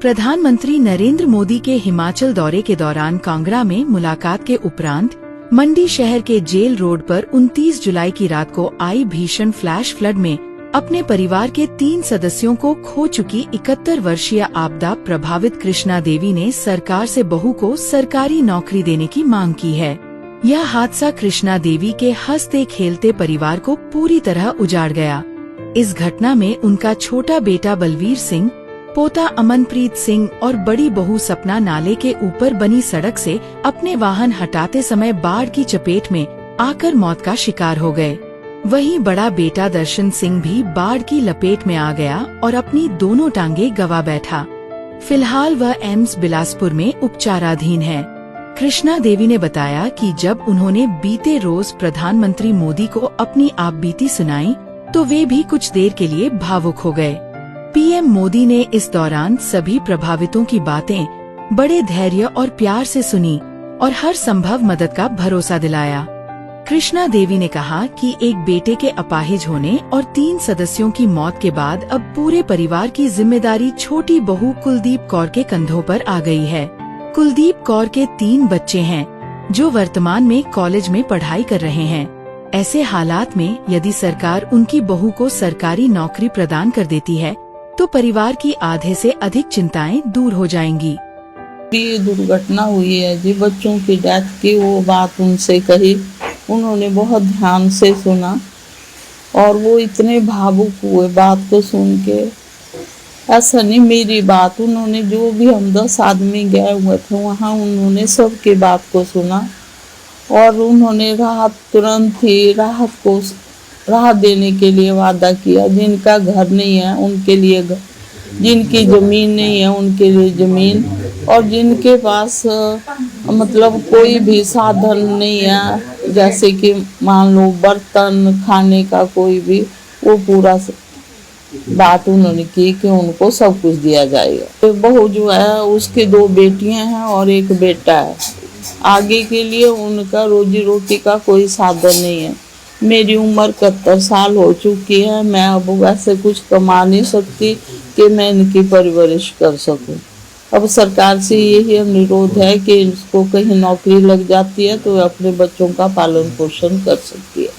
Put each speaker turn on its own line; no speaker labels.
प्रधानमंत्री नरेंद्र मोदी के हिमाचल दौरे के दौरान कांगड़ा में मुलाकात के उपरांत मंडी शहर के जेल रोड पर 29 जुलाई की रात को आई भीषण फ्लैश फ्लड में अपने परिवार के 3 सदस्यों को खो चुकी 71 वर्षीय आपदा प्रभावित कृष्णा देवी ने सरकार से बहू को सरकारी नौकरी देने की मांग की है। यह हादसा कृष्णा देवी के हंसते खेलते परिवार को पूरी तरह उजाड़ गया। इस घटना में उनका छोटा बेटा बलवीर सिंह, पोता अमनप्रीत सिंह और बड़ी बहू सपना नाले के ऊपर बनी सड़क से अपने वाहन हटाते समय बाढ़ की चपेट में आकर मौत का शिकार हो गए। वहीं बड़ा बेटा दर्शन सिंह भी बाढ़ की लपेट में आ गया और अपनी दोनों टांगे गंवा बैठा। फिलहाल वह एम्स बिलासपुर में उपचाराधीन है। कृष्णा देवी ने बताया कि जब उन्होंने बीते रोज प्रधानमंत्री मोदी को अपनी आपबीती सुनाई तो वे भी कुछ देर के लिए भावुक हो गए। पीएम मोदी ने इस दौरान सभी प्रभावितों की बातें बड़े धैर्य और प्यार से सुनी और हर संभव मदद का भरोसा दिलाया। कृष्णा देवी ने कहा कि एक बेटे के अपाहिज होने और 3 सदस्यों की मौत के बाद अब पूरे परिवार की जिम्मेदारी छोटी बहू कुलदीप कौर के कंधों पर आ गई है। कुलदीप कौर के 3 बच्चे हैं जो वर्तमान में कॉलेज में पढ़ाई कर रहे हैं। ऐसे हालात में यदि सरकार उनकी बहू को सरकारी नौकरी प्रदान कर देती है तो परिवार की आधे से अधिक चिंताएं दूर हो जाएंगी।
ये दुर्घटना हुई है जी, बच्चों की डेथ की वो बात उनसे कही, उन्होंने बहुत ध्यान से सुना और वो इतने भावुक हुए बात को सुन के। ऐसा नहीं मेरी बात, उन्होंने जो भी हम 10 आदमी गए हुए थे वहाँ उन्होंने सबकी बात को सुना और उन्होंने तुरंत ही राहत देने के लिए वादा किया। जिनका घर नहीं है उनके लिए घर, जिनकी जमीन नहीं है उनके लिए जमीन, और जिनके पास मतलब कोई भी साधन नहीं है जैसे कि मान लो बर्तन खाने का कोई भी, वो पूरा बात उन्होंने की कि उनको सब कुछ दिया जाएगा। तो बहू जो है उसकी 2 बेटियां हैं और 1 बेटा है। आगे के लिए उनका रोजी रोटी का कोई साधन नहीं है। मेरी उम्र 71 साल हो चुकी है, मैं अब वैसे कुछ कमा नहीं सकती कि मैं इनकी परवरिश कर सकूं। अब सरकार से यही अनुरोध है कि इसको कहीं नौकरी लग जाती है तो अपने बच्चों का पालन पोषण कर सकती है।